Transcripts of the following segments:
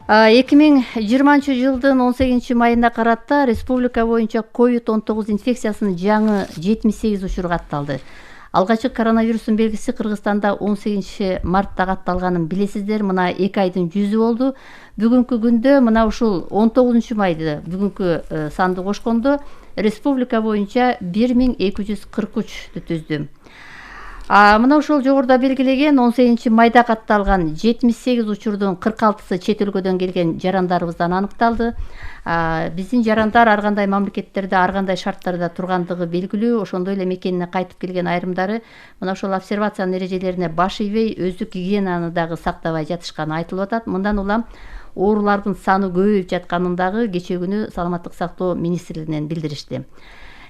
2020-жылдын 18 майына карата республика боюнча COVID-19 инфекциясынын жаңы 78 учуру катталды. Алгачкы коронавирустун белгиси Кыргызстанда 18 мартта катталганын билесиздер. Мына 2 айдын жүзү болду. Бүгүнкү күндө мына ушул 19 майды бүгүнкү санды кошкондо республика боюнча 1243 түздү. Мына ушул жогоруда белгилеген 18 майда катталган 78 учурдун 46сы чет өлкөдөн келген жарандарыбыздан аныкталды. Биздин жарандар ар кандай мамлекеттерде, ар кандай шарттарда тургандыгы белгилүү. Ошондой эле мекенине кайтып келген айрымдары мына ошол обсервациянын эрежелерине баш ийбей, өздүк гигиенаны дагы сактабай жатышканы айтылып атат. Мындан улам оорулардын саны көбөйүп жатканын дагы кечээ күнү Саламаттык сактоо министрлигинен билдиришти.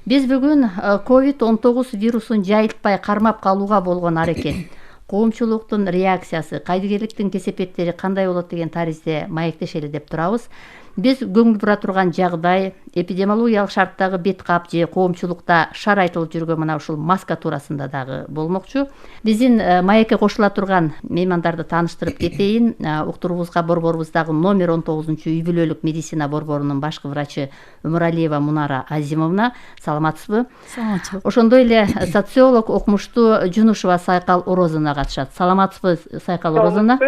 Биз бүгүн COVID-19 вирусун жайылтпай кармап калууга болгон аракет, коомчулуктун реакциясы, кайдыгерликтин кесепеттери кандай болот деген таризде маектешели деп турабыз. Биз көңүл бура турган жагдай, эпидемиологиялык шарттагы бет кап же коомчулукта шар айтылып жүргөн мына ушул маска туурасында дагы болмокчу. Биздин маекке кошула турган меймандарды тааныштырып кетейин. Уктуруубузга борборубуздагы номер 19 үй бүлөлүк медицина борборунун башкы врачы Өмүралиева Мунара Азимовна. Саламатсызбы? Саламатчылык. Ошондой эле социолог окумуштуу Жунушева Сайкал Орозуна катышат. Саламатсызбы, Сайкал Орозуна?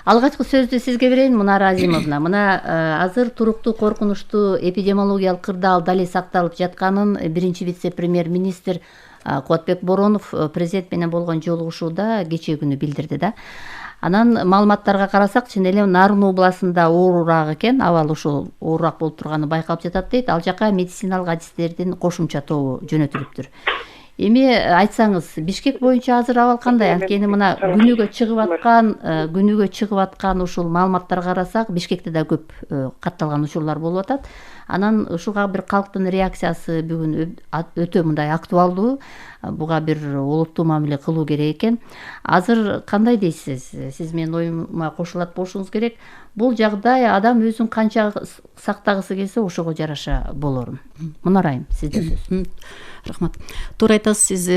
Алгачкы сөздү сизге берейин, Мунара Азимовна. Мына азыр туруктуу коркунучтуу эпидемиологиялык кырдаал дали сакталып жатканын биринчи вице-премьер-министр Кубатбек Боронов президент менен болгон жолугушууда кечээ күнү билдирди да. Анан маалыматтарга карасак, чын эле Нарын областында оорураак экен, абал ушул оорураак болуп турганы байкалып жатат дейт. Ал жака медициналык адистердин кошумча тобу жөнөтүлүптүр. Эми айтсаңыз, Бишкек боюнча азыр абал кандай? Анткени мына күнүгө чыгып аткан ушул маалыматтарга карасак, Бишкекте да көп катталган учурлар болуп атат. Анан ушуга бир калктын реакциясы бүгүн өтө мындай актуалдуу. Буга бир олуттуу мамиле кылуу керек экен. Азыр кандай дейсиз? Сиз менин оюма кошулат болушуңуз керек. Бул жагдай адам өзүн канча сактагысы келсе ошого жараша болорун. Мунарайым, сизде сөз. Рахмат. Туура айтасыз, сиз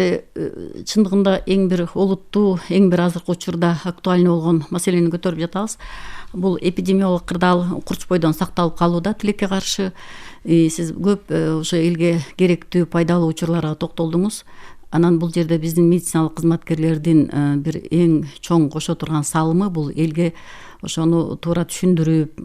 чындыгында эң бир олуттуу, эң бир азыркы учурда актуальный болгон маселени көтөрүп жатабыз. Бул эпидемиологиялык кырдаал курч бойдон сакталып калууда тилекке каршы. Сиз көп ошо элге керектүү, пайдалуу учурларга токтолдуңуз. Анан бул жерде биздин медициналык кызматкерлердин бир эң чоң кошо турган салымы бул элге ошону туура түшүндүрүп,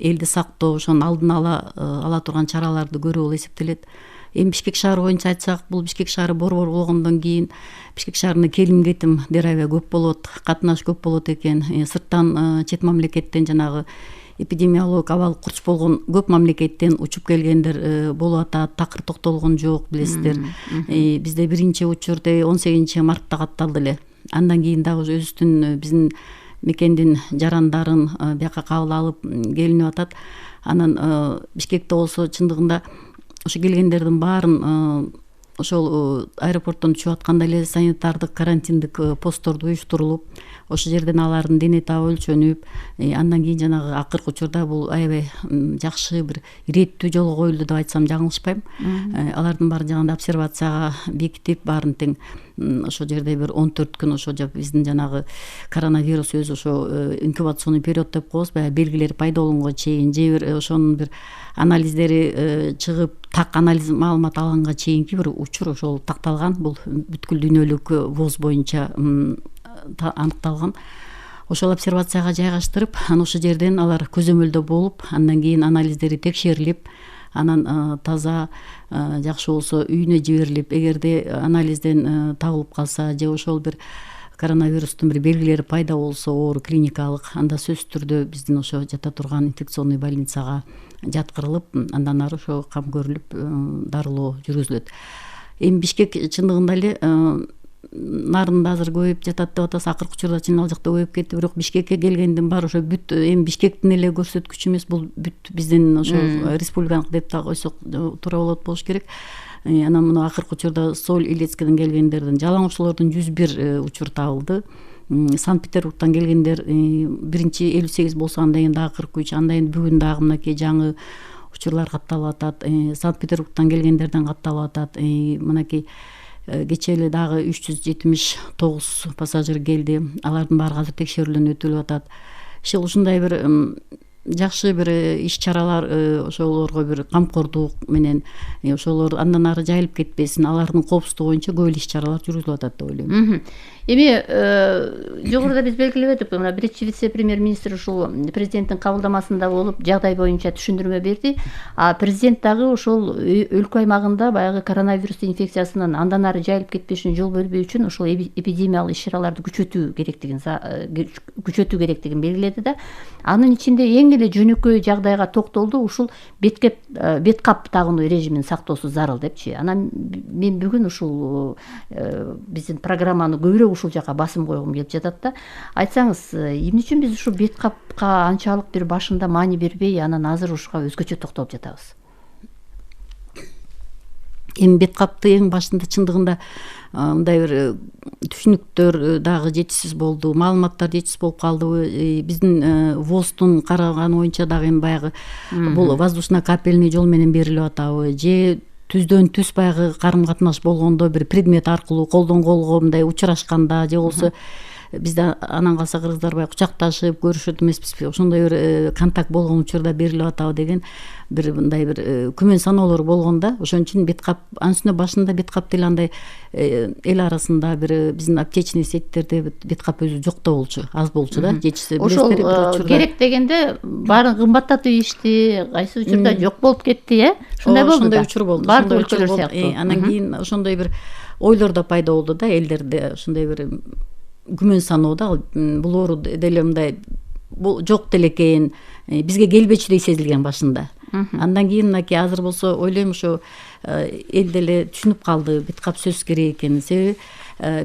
элди сактоо, ошонун алдын ала турган чараларды көрүү болуп эсептелет. Эми Бишкек шаары боюнча айтсак, бул Бишкек шаары борбор болгондон кийин Бишкек шаарында келим-кетим дерабе көп болот, катнаш көп болот экен. Сырттан, чет мамлекеттен жанагы эпидемиологик абал курч болгон көп мамлекеттен учуп келгендер болуп атат. Такыр токтолгон жок, билесиздер. Бизде биринчи учур 18 мартта катталды эле. Андан кийин дагы өзүбүздүн биздин мекендин жарандарын бияка кабыл алып келинип атат. Анан Бишкекте болсо чындыгында ошо келгендердин баарын ошол аэропорттон түшүп атканда эле санитардык карантиндик постторду уюштурулуп, ошол жерден алардын дене табы өлчөнүп, андан кийин жанагы акыркы учурда бул аябай жакшы бир иреттүү жолго коюлду деп айтсам жаңылышпайм. Алардын баарын жагында обсервацияга бекитип, баарын тең ошол жерде бир 14 күн ошо биздин жанагы коронавирус өзү ошо инкубационный период деп коебуз, баягы белгилери пайда болгонго чейин же бир ошонун бир анализдери чыгып, так анализ маалымат алганга чейинки бир учур ошол такталган. Бул бүткүл дүйнөлүк ВОЗ боюнча аныкталган. Ошол обсервацияга жайгаштырып, анан ошол жерден алар көзөмөлдө болуп, андан кийин анализдери текшерилип, анан таза, жакшы болсо үйүнө жиберилип, эгерде анализден табылып калса же ошол бир коронавирустун бир белгилери пайда болсо, оору клиникалык, анда сөзсүз түрдө биздин ошо жата турган инфекционный больницага жаткырылып, андан ары ошо кам көрүлүп, дарылоо жүргүзүлөт. Эми Бишкек чындыгында эле Нарында азыр көбөйүп жатат деп атасыз. Акыркы учурда чын ал жакта көбөйүп кетти, бирок Бишкекке келгендин баары ошо бүт эми Бишкектин эле көрсөткүчү эмес, бул бүт биздин ошо республикалык деп да койсок туура болот болуш керек. Анан мына акыркы учурда Соль Илецкеден келгендердин, жалаңачуулардын 101 учур табылды. Санкт-Петербургтан келгендер биринчи 58 болсо, андан кийин дагы 43, андан кийин бүгүн дагы мынакей жаңы учурлар катталып атат. Санкт-Петербургтан келгендерден катталып атат. Мынакей кечээ эле дагы 379 пассажир келди. Алардын баары азыр текшерүүлдөн өтүлүп атат. Ушундай бир жакшы бир иш чаралар ошолорго бир камкордук менен ошолор андан ары жайылып кетпесин, алардын коопсуздугу боюнча көп эле иш чаралар жүргүзүлүп атат деп ойлойм. Эми жогоруда биз белгилеп өттүк, мына биринчи вице-премьер-министр ушул президенттин кабылдамасында болуп жагдай боюнча түшүндүрмө берди. А президент дагы ошол өлкө аймагында баягы коронавирус инфекциясынын андан ары жайылып кетпешине жол бербөө үчүн ошол эпидемиялык иш чараларды күчөтүү керектигин белгиледи да. Анын ичинде эң эле жөнөкөй жагдайга токтолду, ушул бет кап тагынуу режимин сактоосу зарыл депчи. Анан мен бүгүн ушул биздин программаны көбүрөөк ушул жака басым койгум келип жатат да. Айтсаңыз, эмне үчүн биз ушул бет капка анчалык бир башында маани бербей, анан азыр ушуга өзгөчө токтолуп жатабыз? Эми бет капты эң башында чындыгында мындай бир түшүнүктөр дагы жетишсиз болду, маалыматтар жетишсиз болуп калды. Биздин ВОЗдун караганы боюнча дагы эми баягы бул воздушно-капельный жол менен берилип атабы, же түздөн түз баягы карым катнаш болгондо бир предмет аркылуу колдон колго мындай учурашканда, же болбосо бизде анан калса кыргыздар баягы кучакташып көрүшөт эмеспизби, ошондой бир контакт болгон учурда берилип атабы деген бир мындай бир күмөн саноолор болгонда, ошон үчүн бет кап анын үстүнө башында бет кап деле андай эл арасында бир биздин аптечный сеттерде бет кап өзү жок да болчу, аз болчу да, жетишсе. Ошол керек дегенде баарын кымбаттатып ийишти, кайсы учурда жок болуп кетти, ошондой болду. Ошондой учур болду. Баардык өлкөлөр сыяктуу. Анан кийин ошондой бир ойлор да пайда болду да, элдерде ошондой бир күмөн саноо да, бул оору деле мындай бул жок деле экен, бизге келбечүдей сезилген башында. Андан кийин мынакей азыр болсо ойлойм ошо эл деле түшүнүп калды бет кап сөзсүз керек экенин. Себеби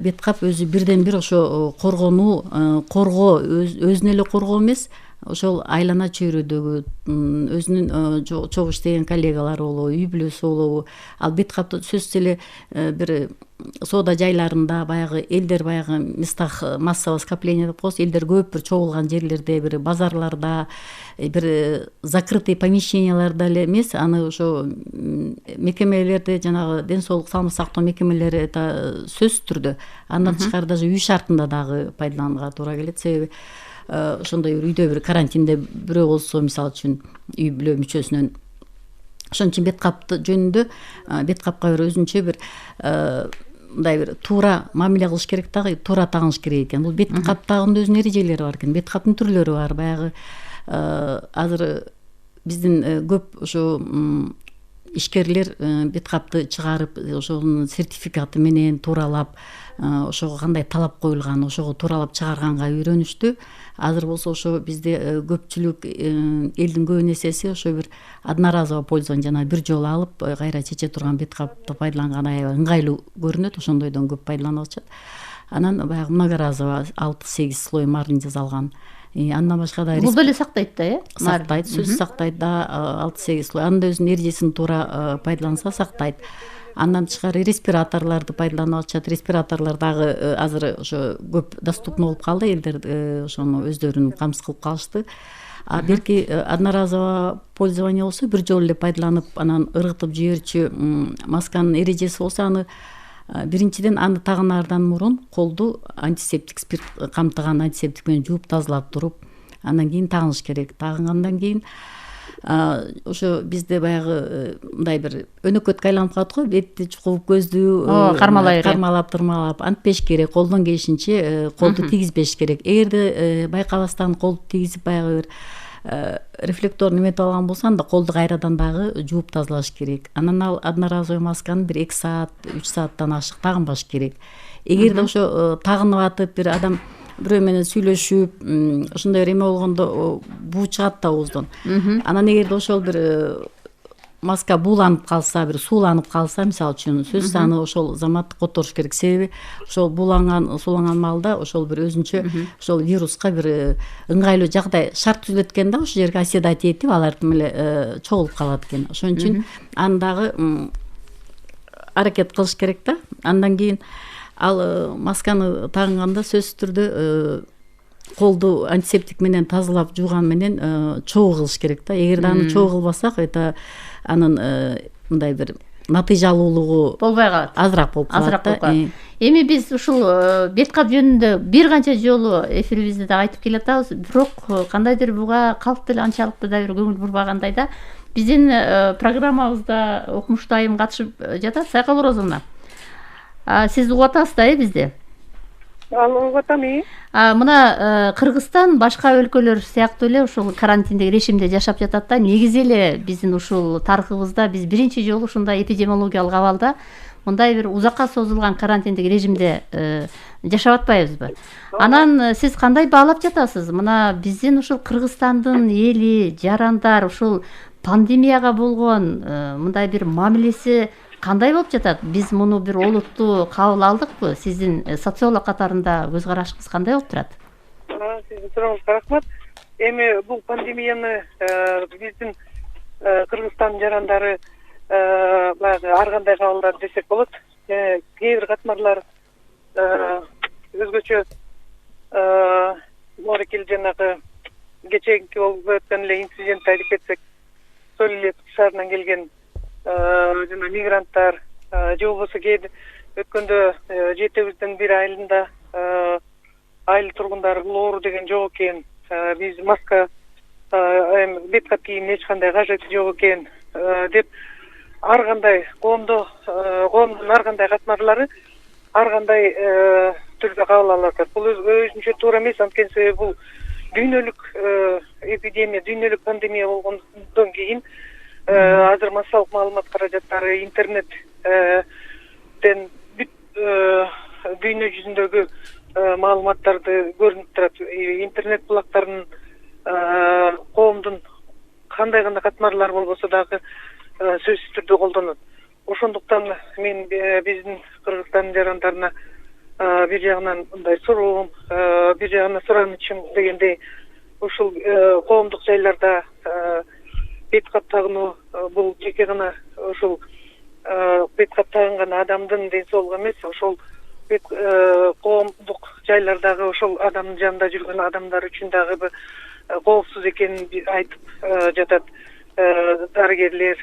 бет кап өзү бирден бир ошо коргоо өзүн эле коргоо эмес, ошол айлана чөйрөдөгү өзүнүн чогуу иштеген коллегалары болобу, үй бүлөсү болобу. Ал бет капты сөзсүз эле бир соода жайларында баягы элдер баягы местах массового скопления деп коебуз, элдер көп бир чогулган жерлерде, бир базарларда, бир закрытый помещенияларда эле эмес, аны ошо мекемелерде, жанагы ден соолук саламат сактоо мекемелери это сөзсүз түрдө, андан тышкары даже үй шартында дагы пайдаланганга туура келет. Себеби ошондой бир үйдө бир карантинде бирөө болсо, мисалы үчүн үй бүлө мүчөсүнөн, ошон үчүн бет капты жөнүндө бет капка бир өзүнчө бир мындай бир туура мамиле кылыш керек дагы, туура тагыныш керек экен. Бул бет кап тагуунун өзүнүн эрежелери бар экен. Бет каптын түрлөрү бар. Баягы азыр биздин көп ошо ишкерлер бет капты чыгарып, ошонун сертификаты менен тууралап, ошого кандай талап коюлган, ошого тууралап чыгарганга үйрөнүштү. Азыр болсо ошо бизде көпчүлүк элдин көбүн эсеси ошо бир одноразово пользование, жана бир жолу алып кайра чече турган бет капты пайдаланган аябай ыңгайлуу көрүнөт, ошондойдон көп пайдаланып атышат. Анан баягы многоразово 6-8 слой марын жасалган. Андан башка да бул деле сактайт да, сактайт, сөзсүз сактайт да, 6-8 слой. Анын да өзүнүн эрежесин туура пайдаланса сактайт. Андан тышкары респираторлорду пайдаланып атышат. Респираторлор дагы азыр ошо көп доступный болуп калды, элдер ошону өздөрүн камсыз кылып калышты. А берки одноразово пользование болсо, бир жолу эле пайдаланып, анан ыргытып жиберчү масканын эрежеси болсо, аны биринчиден аны тагынаардан мурун колду антисептик, спирт камтыган антисептик менен жууп тазалап туруп, андан кийин тагыныш керек. Тагынгандан кийин ошо бизде баягы мындай бир өнөкөткө айланып калат го, бетти чукуп, көздү кармалап тырмалап антпеш керек, колдон келишинче колду тийгизбеш керек. Эгерде байкабастан колду тийгизип баягы бир рефлекторну эметип алган болсо, анда колду кайрадан дагы жууп тазалаш керек. Анан ал одноразовый масканы бир 2 саат, 3 сааттан ашык тагынбаш керек. Эгерде ошо тагынып атып бир адам бирөө менен сүйлөшүп, ошондой эме болгондо буу чыгат да ооздон. Анан эгерде ошол бир маска бууланып калса, бир сууланып калса, мисалы үчүн, сөзсүз аны ошол замат которуш керек. Себеби ошол сууланган маалда ошол бир өзүнчө ошол вируска бир ыңгайлуу жагдай шарт түзүлөт экен да, ошол жерге оседать этип, алар тим эле чогулуп калат экен. Ошон үчүн аны дагы аракет кылыш керек да. Андан кийин ал масканы тагынганда сөзсүз түрдө колду антисептик менен тазалап жууган менен чогуу кылыш керек да. Эгерде аны чогуу кылбасак, это анын мындай бир натыйжалуулугу болбой калат, азыраак болуп калат. Эми биз ушул бет кап жөнүндө бир канча жолу эфирибизде дагы айтып келатабыз, бирок кандайдыр буга калк деле анчалык да бир көңүл бурбагандай да. Биздин программабызда окумуштуу айым катышып жатат, Сайкал Орозовна. Сиз угуп атасыз да, бизди? Угуп атам. Мына Кыргызстан башка өлкөлөр сыяктуу эле ушул карантиндеги режимде жашап жатат да. Негизи эле биздин ушул тарыхыбызда биз биринчи жолу ушундай эпидемиологиялык абалда мындай бир узакка созулган карантиндик режимде жашап атпайбызбы? Анан сиз кандай баалап жатасыз? Мына биздин ушул Кыргызстандын эли, жарандар ушул пандемияга болгон мындай бир мамилеси кандай болуп жатат? Биз муну бир олуттуу кабыл алдыкпы? Сиздин социолог катарында көз карашыңыз кандай болуп турат? Сиздин сурооңузга рахмат. Эми бул пандемияны биздин Кыргызстан жарандары баягы ар кандай кабылдады десек болот. Кээ бир катмарлар өзгөчө морекил жанагы кечээки болуп өткөн эле инцидентти айтып кетсек, Солилет шаарынан келген жана мигранттар же болбосо өткөндө жетебиздин бир айылында айыл тургундары бул оору деген жок экен, биз маска бет кап кийүүнүн эч кандай кажети жок экен деп ар кандай коомдун ар кандай катмарлары ар кандай түрдө кабыл алып атат. Бул өзүнчө туура эмес, анткени себеби бул дүйнөлүк эпидемия, дүйнөлүк пандемия болгондон кийин азыр массалык маалымат каражаттары интернеттен бүт дүйнө жүзүндөгү маалыматтарды көрүнүп турат. Интернет булактарын коомдун кандай катмарлар болбосо дагы сөзсүз түрдө колдонот. Ошондуктан мен биздин Кыргызстан жарандарына бир жагынан мындай суроом, бир жагынан суранычым дегендей, ушул коомдук жайларда бет кап тагынуу бул жеке гана ушул бет кап тагынган адамдын ден соолугу эмес, ошол коомдук жайлардагы ошол адамдын жанында жүргөн адамдар үчүн дагы коопсуз экенин айтып жатат дарыгерлер.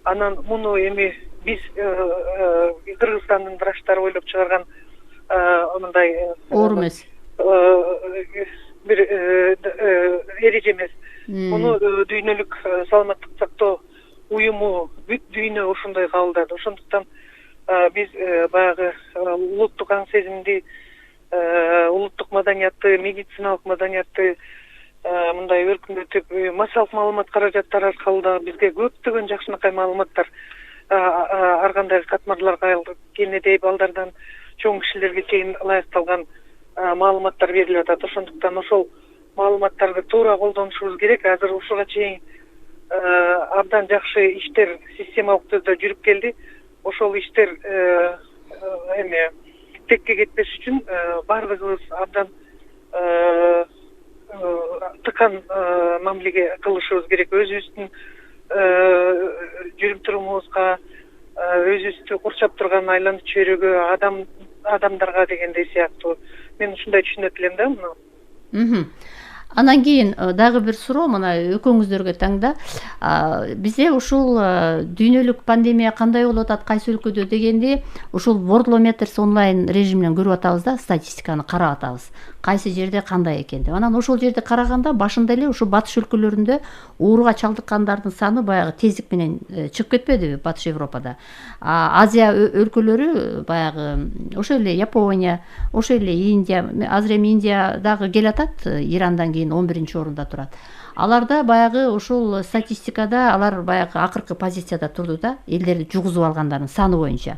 Анан муну эми биз Кыргызстандын врачтары ойлоп чыгарган мындай оор эмес, бир эреже эмес. Муну дүйнөлүк саламаттык сактоо уюму бүт дүйнө ошондой кабылдады. Ошондуктан биз баягы улуттук аң сезимди, улуттук маданиятты, медициналык маданиятты мындай өркүндөтүп, массалык маалымат каражаттары аркылуу да бизге көптөгөн жакшынакай маалыматтар ар кандай катмарларга, кенедей балдардан чоң кишилерге чейин ылайыкталган маалыматтар берилип атат. Ошондуктан ошол маалыматтарды туура колдонушубуз керек. Азыр ушуга чейин абдан жакшы иштер системалык түрдө жүрүп келди. Ошол иштер эми текке кетпеш үчүн баардыгыбыз абдан тыкан мамилеге кылышыбыз керек. Өзүбүздүн жүрүм турумубузга, өзүбүздү курчап турган айланып чөйрөгө, адамдарга дегендей сыяктуу. Мен ушундай түшүнөт элем да муну. Анан кийин дагы бир суроо мына экөөңүздөргө тең да. Бизде ушул дүйнөлүк пандемия кандай болуп атат, кайсы өлкөдө дегенде, ушул Worldometers онлайн режиминен көрүп атабыз да, статистиканы карап атабыз. Кайсы жерде кандай экен деп. Анан ошол жерде караганда башында эле ушу батыш өлкөлөрүндө ооруга чалдыккандардын саны баягы тездик менен чыгып кетпедиби Батыш Европада. Азия өлкөлөрү баягы ошол эле Япония, ошол эле Индия, азыр эми Индия дагы келатат, Ирандан кийин 11-орунда турат. Аларда баягы ушул статистикада алар баягы акыркы позицияда турду да, элдерди жугузуп алгандардын саны боюнча.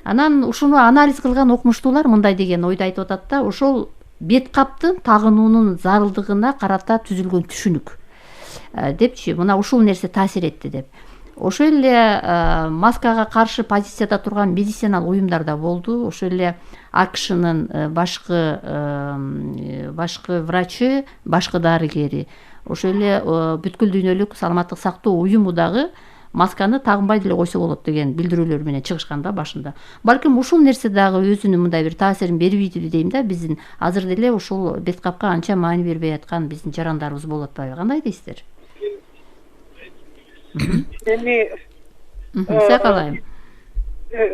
Анан ушуну анализ кылган окумуштуулар мындай деген ойду айтып атат да, ошол бет каптын тагынуунун зарылдыгына карата түзүлгөн түшүнүк депчи, мына ушул нерсе таасир этти деп. Ошол эле маскага каршы позицияда турган медициналык уюмдар да болду. Ошол эле АКШнын башкы врачы, башкы дарыгери, ошол эле бүткүл дүйнөлүк саламаттык сактоо уюму дагы масканы тагынбай деле койсо болот деген билдирүүлөр менен чыгышкан да башында. Балким ушул нерсе дагы өзүнүн мындай бир таасирин бербейдиби дейм да, биздин азыр деле ушул бет капка анча маани бербей аткан биздин жарандарыбыз болуп атпайбы? Кандай дейсиздер? Эми Сакалайм.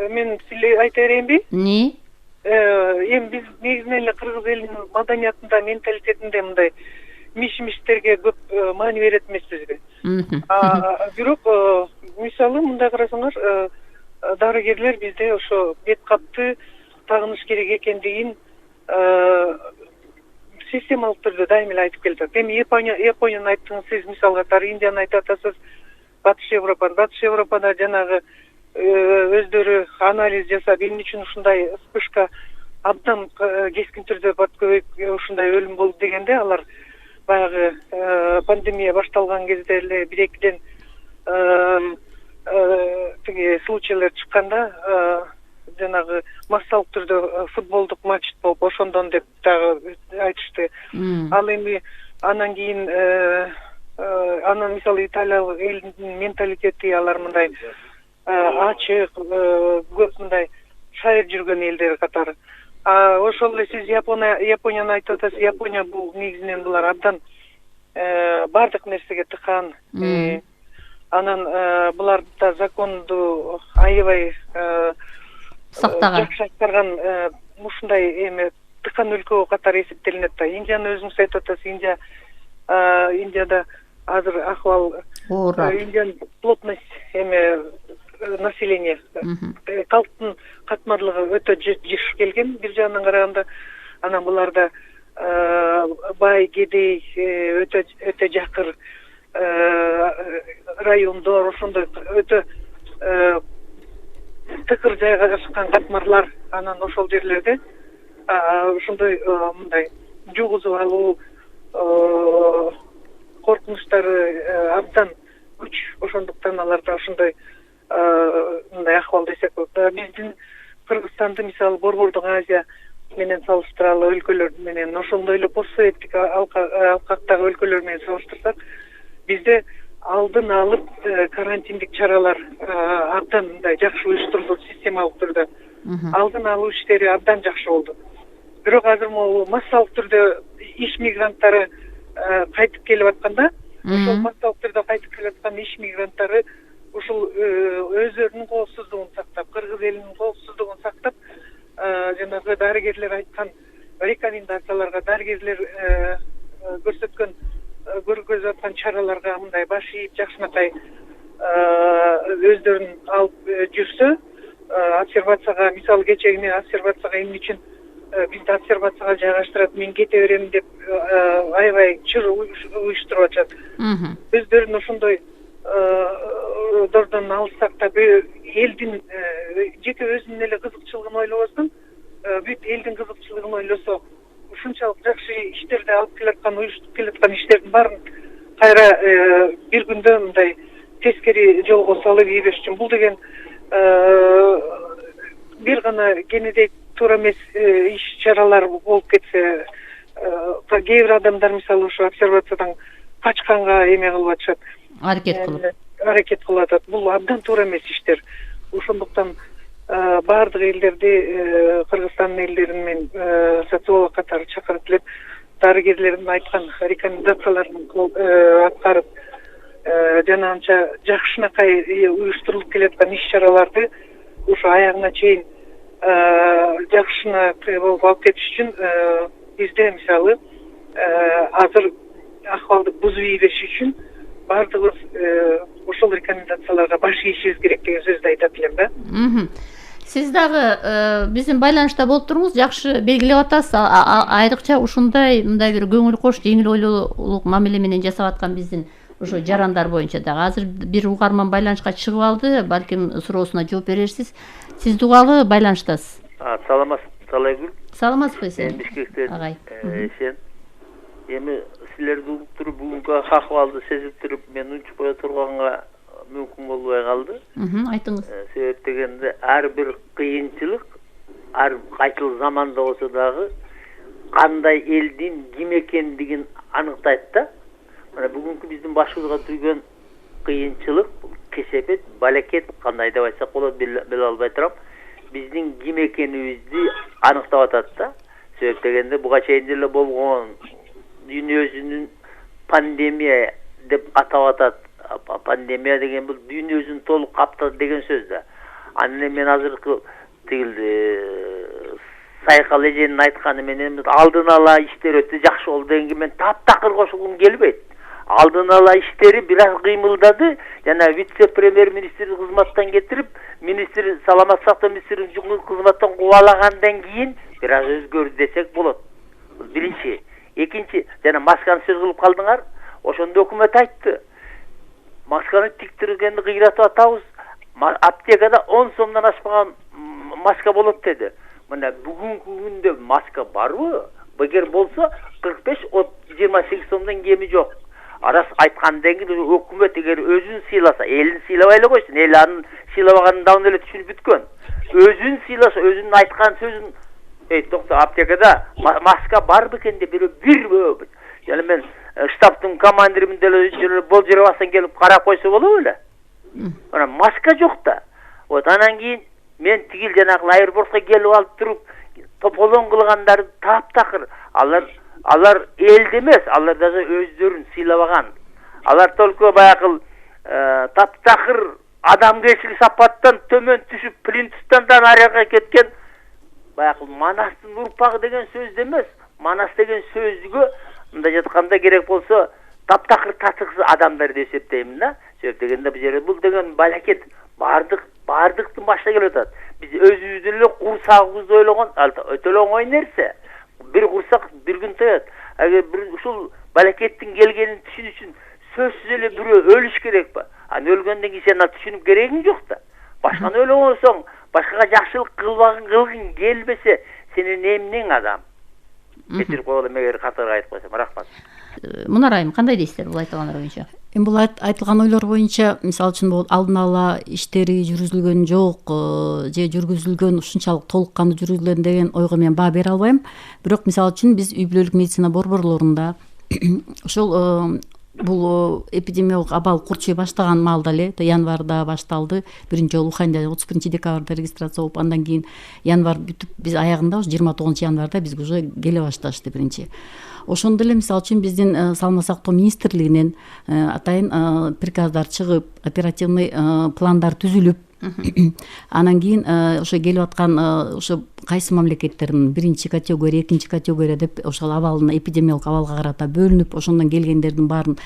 Мен силе айта берейинби? Не? Эми биз негизинен эле кыргыз элинин маданиятында, менталитетинде мындай миш-миштерге көп маани берет эмеспизби? Бирок мисалы мындай карасаңар, дарыгерлер бизде ошо бет капты тагыныш керек экендигин системалык түрдө дайым эле айтып келатат. Эми Японияны айттыңыз сиз, мисал катары Индияны айтып атасыз, Батыш Европада жанагы өздөрү анализ жасап, эмне үчүн ушундай вспышка абдан кескин түрдө көбөйүп ушундай өлүм болду дегенде, алар баягы пандемия башталган кезде эле 1-2ден тиги случайлар чыкканда жанагы массалык түрдө футболдук матч болуп ошондон деп дагы айтышты. Ал эми анан кийин анан мисалы Италиялык элдин менталитети, алар мындай ачык, көп мындай шайыр жүргөн элдер катары. Ошол эле сиз Японияны айтып атасыз. Япония бул негизинен булар абдан бардык нерсеге тыкан. Анан булар да законду аябай сактаган, жакшы аткарган ушундай эме тыкан өлкө катары эсептелинет да. Индияны өзүңүз айтып атасыз. Индияда азыр ахвал оор. Индиян плотность население, калктын катмарлыгы өтө жыш келген бир жагынан караганда. Анан буларда бай, кедей, өтө жакыр райондор, ошондой өтө тыкыр жайгашкан катмарлар. Анан ошол жерлерде ошондой мындай жугузуп алуу коркунучтары абдан күч. Ошондуктан аларда ошондой мындай ахвал десек болот. Биздин Кыргызстанды мисалы Борбордук Азия менен салыштыралы өлкөлөр менен, ошондой эле постсоветтик алкактагы өлкөлөр менен салыштырсак, бизде алдын алып карантиндик чаралар абдан мындай жакшы уюштурулду, системалык түрдө. Алдын алуу иштери абдан жакшы болду. Бирок азыр могу массалык түрдө иш мигранттары кайтып келип атканда, ошол массалык түрдө кайтып келип аткан иш мигранттары ушул өздөрүнүн коопсуздугун сактап, кыргыз элинин коопсуздугун сактап, жанагы дарыгерлер айткан рекомендацияларга, дарыгерлер көргөзүп аткан чараларга мындай баш ийип, жакшынакай өздөрүн алып жүрсө, обсервацияга, мисалы кечегине обсервацияга эмне үчүн бизди обсервацияга жайгаштырат, мен кете берем деп аябай чыр уюштуруп атышат. Өздөрүн ошондой дордон алсак да, элдин жеке өзүнүн эле кызыкчылыгын ойлобостон, бүт элдин кызыкчылыгын ойлосо, ушунчалык жакшы иштерди алып келаткан, уюштуруп келаткан иштердин баарын кайра бир күндө мындай тескери жолго салып ийбеш үчүн, бул деген бир гана кенедей туура эмес иш чаралар болуп кетсе, кээ бир адамдар мисалы ушу обсервациядан качканга эме кылып атышат, аракет кылып атат. Бул абдан туура эмес иштер. Ошондуктан баардык элдерди, Кыргызстандын элдерин мен социолог катары чакырып элеп, дарыгерлердин айткан рекомендацияларын аткарып, жана анча жакшынакай уюштурулуп келаткан иш чараларды ушу аягына чейин жакшынакай болуп алып кетиш үчүн бизде мисалы азыр ахвалды бузуп ийбеш үчүн баардыгыбыз ошол рекомендацияларга баш ийишибиз керек деген сөздү айтат элем да. Сиз дагы биздин байланышта болуп туруңуз, жакшы белгилеп атасыз. Айрыкча ушундай мындай бир көңүл кош, жеңил ойлуулук мамиле менен жасап аткан биздин ошо жарандар боюнча дагы азыр бир угарман байланышка чыгып алды, балким суроосуна жооп берерсиз. Сиз дугалы байланыштасыз. Саламатсыз, Талайгүл. Саламатсызбы сен? Бишкектен агай. Сен эми силерди угуп туруп бүгүнкү акыбалды сезип туруп мен унчуп кое турганга мүмкүн болбой калды. Айтыңыз. Себеп дегенде ар бир кыйынчылык, ар кайсыл заманда болсо дагы кандай элдин ким экендигин аныктайт да. Мына бүгүнкү биздин башыбызга түйгөн кыйынчылык, кесепет, балекет кандай деп айтсак болот биле албай турам. Биздин ким экенибизди аныктап атат да. Себеп дегенде буга чейин деле болгон дүйнө жүзүнүн пандемия деп атап атат пандемия деген бул дүйнөсүн толук каптады деген сөз да. Анан мен азыркы тигил Сайкал эженин айтканы менен алдын ала иштер өтө жакшы болду дегенге мен таптакыр кошулгум келбейт. Алдын ала иштери бир аз кыймылдады, жана вице-премьер-министр кызматтан кетирип, министр саламаттык сактоо министрин кызматтан кубалагандан кийин бир аз өзгөрдү десек болот. Биринчи, экинчи, жана масканы сөз кылып калдыңар, ошондо өкмөт айтты. Масканы тиктиргенди кыйратып атабыз. Аптекада 10 сомдон ашпаган маска болот деди. Мына бүгүнкү күндө маска барбы? Эгер болсо 45-28 сомдон кеми жок. Арас айткандан кийин өкмөт эгер өзүн сыйласа, элин сыйлабай эле койсун, эл анын сыйлабаганын давно эле түшүнүп бүткөн. Өзүн сыйласа, өзүнүн айткан сөзүн токто аптекада маска бар бекен деп бир жана мен штабтын командиримин деле болжорбастан келип карап койсо болобу эле. Мына маска жок да. Вот анан кийин мен тигил жанагы аэропортко келип алып туруп тополоң кылгандарды таптакыр. Алар элди эмес, алар даже өздөрүн сыйлабаган. Алар только баягы таптакыр адамгерчилик сапаттан төмөн түшүп Плинтустан арага кеткен баягы Манастын урпагы деген сөз эмес. Манас деген сөзгө мындай жатканда керек болсо таптакыр татыксыз адамдар деп эсептейм да. Себеп дегенде бул жерде бул деген балакет бардыктын башына келип атат. Биз өзүбүздүн эле курсагыбызды ойлогон өтө эле оңой нерсе. Бир курсак бир күн тоет. Эгер бир ушул балакеттин келгенин түшүнүш үчүн сөзсүз эле бирөө өлүш керек ба? Аны өлгөндөн кийин сен түшүнүп керегиң жок да. Башканы ойлогонсоң, башкага жакшылык кылгың келбесе, сенин эмнең адам? Кетирип коелу эгер катары айтып койсом, рахмат. Мунар айым, кандай дейсиздер бул айтылгандар боюнча? Бул айтылган ойлор боюнча, мисалы үчүн бул алдын ала иштери жүргүзүлгөн жок, же жүргүзүлгөн ушунчалык толук кандуу жүргүзүлгөн деген ойго мен баа бере албайм. Бирок мисалы үчүн биз үй бүлөлүк медицина борборлорунда ошол бул эпидемиологик абал курчуй баштаган маалда эле, январда башталды. Биринчи жолу Уханьда 31 декабрда регистрация болуп, андан кийин январ бүтүп, биз аягында ушу 29 январда бизге уже келе башташты биринчи. Ошондо эле мисалы үчүн биздин саламаттык сактоо министрлигинен атайын приказдар чыгып, оперативный пландар түзүлүп, анан кийин ошо келип аткан ошо кайсы мамлекеттердин биринчи категория, экинчи категория деп ошол абалына, эпидемиологик абалга карата бөлүнүп, ошондон келгендердин баарын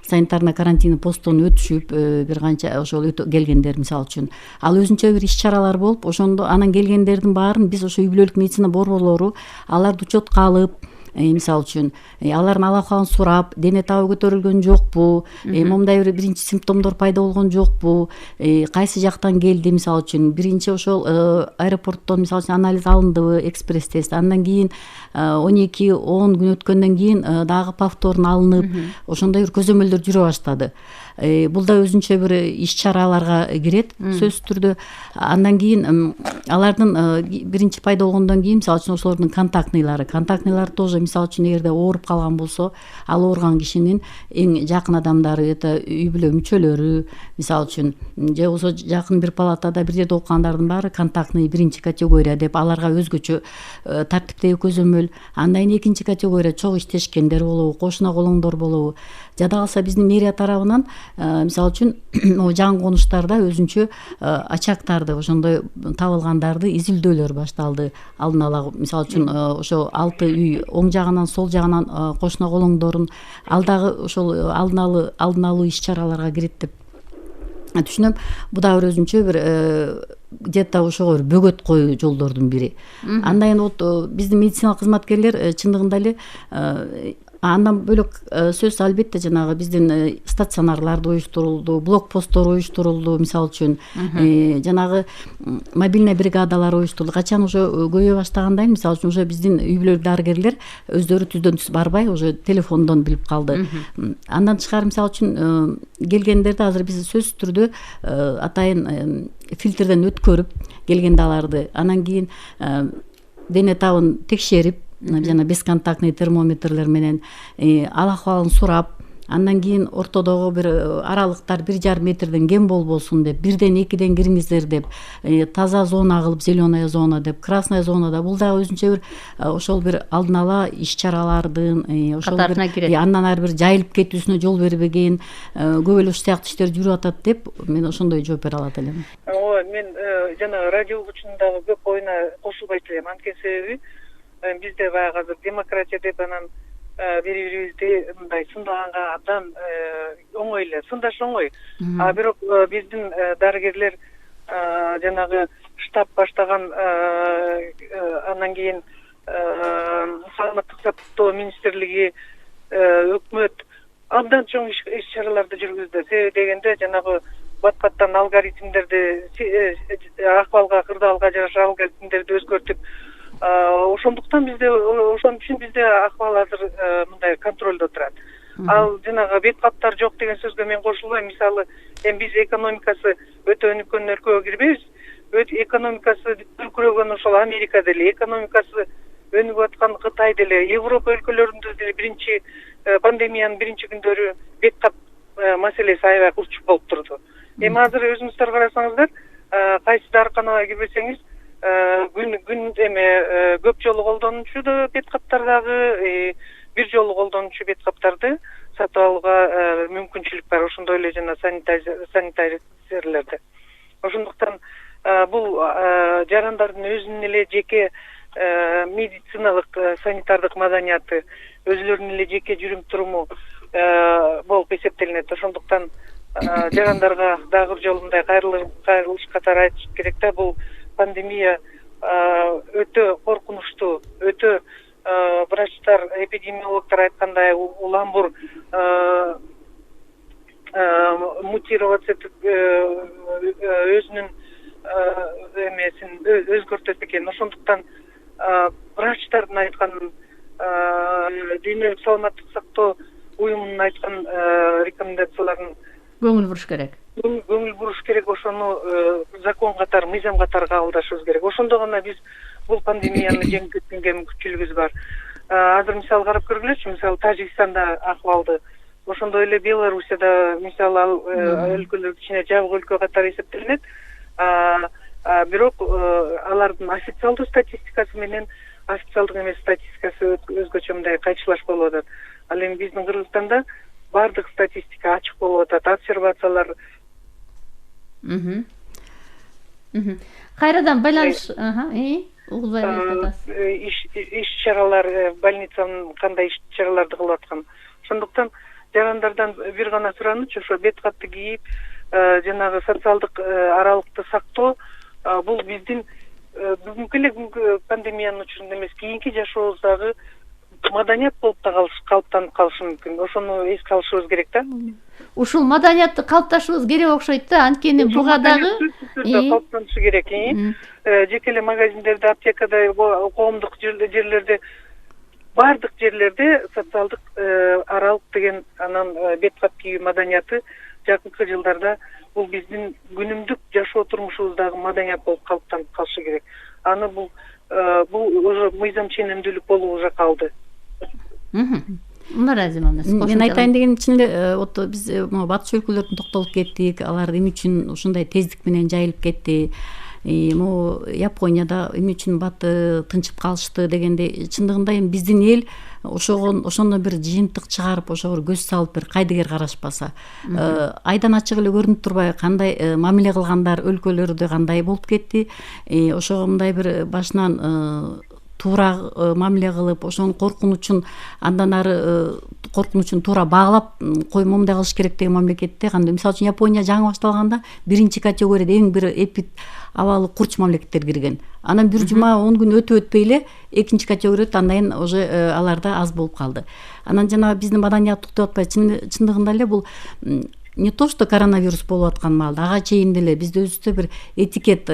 санитарно карантин постон өтүшүп, бир канча ошол келгендер мисалы үчүн ал өзүнчө бир иш чаралар болуп, ошондо анан келгендердин баарын биз ошо үй бүлөлүк медицина борборлору аларды учетко алып, мисалы үчүн алардын ал акыбалын сурап, дене табы көтөрүлгөн жокпу, момундай биринчи симптомдор пайда болгон жокпу, кайсы жактан келди, мисалы үчүн биринчи ошол аэропорттон мисалы үчүн анализ алындыбы, экспресс тест, андан кийин 12-10 күн өткөндөн кийин дагы повторно алынып, ошондой бир көзөмөлдөр жүрө баштады. Бул да өзүнчө бир иш чараларга кирет сөзсүз түрдө. Андан кийин алардын биринчи пайда болгондон кийин мисалы үчүн ошолордун контактныйлары тоже мисалы үчүн эгерде ооруп калган болсо, ал ооруган кишинин эң жакын адамдары, это үй бүлө мүчөлөрү, мисалы үчүн же болбосо жакын бир палатада бир жерде окугандардын баары контактный биринчи категория деп аларга өзгөчө тартиптеги көзөмөл. Андан кийин экинчи категория чогуу иштешкендер болобу, кошуна колоңдор болобу. Жада калса биздин мэрия тарабынан мисалы үчүн жаңы конуштарда өзүнчө ачактарды, ошондой табылгандарды изилдөөлөр башталды. Алдын ала мисалы үчүн ошо 6 үй оң жагынан, сол жагынан кошуна колоңдорун ал дагы ошол алдын алуу иш чараларга кирет деп түшүнөм. Бу да бир өзүнчө бир где-то ошого бир бөгөт коюу жолдордун бири. Андан кийин вот биздин медициналык кызматкерлер чындыгында эле андан бөлөк сөз албетте жанагы биздин стационарларды уюштурулду, блокпосттор уюштурулду, мисалы үчүн жанагы мобильный бригадалар уюштурулду. Качан уже көбөйө баштагандан кийин мисалы үчүн уже биздин үй бүлөлүк дарыгерлер өздөрү түздөн түз барбай, уже телефондон билип калды. Андан тышкары мисалы үчүн келгендерди азыр биз сөзсүз түрдө атайын фильтрден өткөрүп келгенде аларды, анан кийин дене табын текшерип, жана бесконтактный термометрлер менен ал акыбалын сурап, андан кийин ортодогу бир аралыктар 1,5 метрден кем болбосун деп, 1ден 2ден кириңиздер деп, таза зона кылып, зеленая зона деп, красная зонада, бул дагы өзүнчө бир ошол бир алдын ала иш чаралардын ошол катарына кирет. Андан ары бир жайылып кетүүсүнө жол бербеген, көп эле ушул сыяктуу иштер жүрүп атат деп мен ошондой жооп бере алат элем. Ооба, мен жана радио үчүн дагы көп оюна кошулбайт элем. Анткени себеби бизде баягы азыр демократия деп анан бири-бирибизди мындай сындаганга абдан оңой эле, сындаш оңой. А бирок биздин дарыгерлер жанагы штаб баштаган андан кийин саламаттык сактоо министрлиги, өкмөт абдан чоң иш чараларды жүргүздү. Себеби дегенде жанагы бат-баттан алгоритмдерди, акыбалга, кырдаалга жараша алгоритмдерди өзгөртүп, ошондуктан бизде, ошон үчүн бизде акыбал азыр мындай контролдо турат. Ал жанагы бет каптар жок деген сөзгө мен кошулбайм. Мисалы, биз экономикасы өтө өнүккөн өлкөгө кирбейбиз. Экономикасы дүркүрөгөн ошол Америка деле, экономикасы өнүгүп аткан Кытай деле, Европа өлкөлөрүндө деле биринчи пандемиянын биринчи күндөрү бет кап маселеси аябай урчуп болуп турду. Эми азыр өзүңүздөр карасаңыздар, кайсы дарыканага кирбесеңиз, күн көп жолу колдонуучу да бет каптар дагы, бир жолу колдонуучу бет каптарды сатып алууга мүмкүнчүлүк бар. Ошондой эле жана санитайзерлерди. Ошондуктан бул жарандардын өзүнүн эле жеке медициналык, санитардык маданияты, өзүлөрүнүн эле жеке жүрүм туруму болуп эсептелинет. Ошондуктан жарандарга дагы бир жолу мындай кайрылыш катары айтыш керек да, бул пандемия өтө коркунучтуу, өтө врачтар, эпидемиологдор айткандай уламбур мутировать этип өзүнүн эмесин өзгөртөт экен. Ошондуктан врачтардын айткан, дүйнөлүк саламаттык сактоо уюмунун айткан рекомендацияларын көңүл буруш керек. Көңүл буруш керек, ошону закон катары, мыйзам катары кабылдашыбыз керек. Ошондо гана биз бул пандемияны жеңип кеткенге мүмкүнчүлүгүбүз бар. Азыр мисалы карап көргүлөчү, мисалы Тажикстанда акыбалды, ошондой эле Белоруссияда, мисалы ал өлкөлөр кичине жабык өлкө катары эсептелинет. Бирок алардын официалдуу статистикасы менен официалдык эмес статистикасы өзгөчө мындай кайчылаш болуп атат. Ал эми биздин Кыргызстанда бардык статистика ачык болуп атат, обсервациялар. Кайрадан байланыш, угулбай атасыз. Иш чаралар, больницанын кандай иш чараларды кылып аткан. Ошондуктан жарандардан бир гана суранычу, ошо бет капты кийип, жанагы социалдык аралыкты сактоо, бул биздин бүгүнкү эле пандемиянын учурунда эмес, кийинки жашообуздагы маданият болуп да калыптанып калышы мүмкүн. Ошону эске алышыбыз керек да. Ушул маданиятты калыпташыбыз керек окшойт да, анткени буга дагы калыптанышы керек. Жеке эле магазиндерде, аптекада, коомдук жерлерде, бардык жерлерде социалдык аралык деген анан бет кап кийүү маданияты жакынкы жылдарда бул биздин күнүмдүк жашоо турмушубуздагы маданият болуп калыптанып калышы керек. Аны бул уже мыйзам ченемдүүлүк болуп уже калды. Мен айтайын деген чын эле биз батыш өлкөлөрүн токтолуп кеттик, алар эмне үчүн ушундай тездик менен жайылып кетти, Японияда эмне үчүн баты тынчып калышты дегенде, чындыгында эми биздин эл ошондо бир жыйынтык чыгарып, ошого көз салып бир кайдыгер карашпаса, айдан ачык эле көрүнүп турбайбы кандай мамиле кылгандар өлкөлөрдө кандай болуп кетти, ошого мындай бир башынан туура мамиле кылып, ошонун коркунучун андан ары коркунучун туура баглап момундай кылыш керек деген мамлекетте кандай, мисалы үчүн Япония жаңы башталганда биринчи категорияда эң бир абалы курч мамлекеттер кирген. Анан бир жума 10 күн өтпөй эле экинчи категорияда андан уже аларда аз болуп калды. Анан жана биздин маданият токтоп атпайбы, чындыгында эле бул не то что коронавирус болуп аткан маалда, ага чейин деле бизде өзүбүздө бир этикет,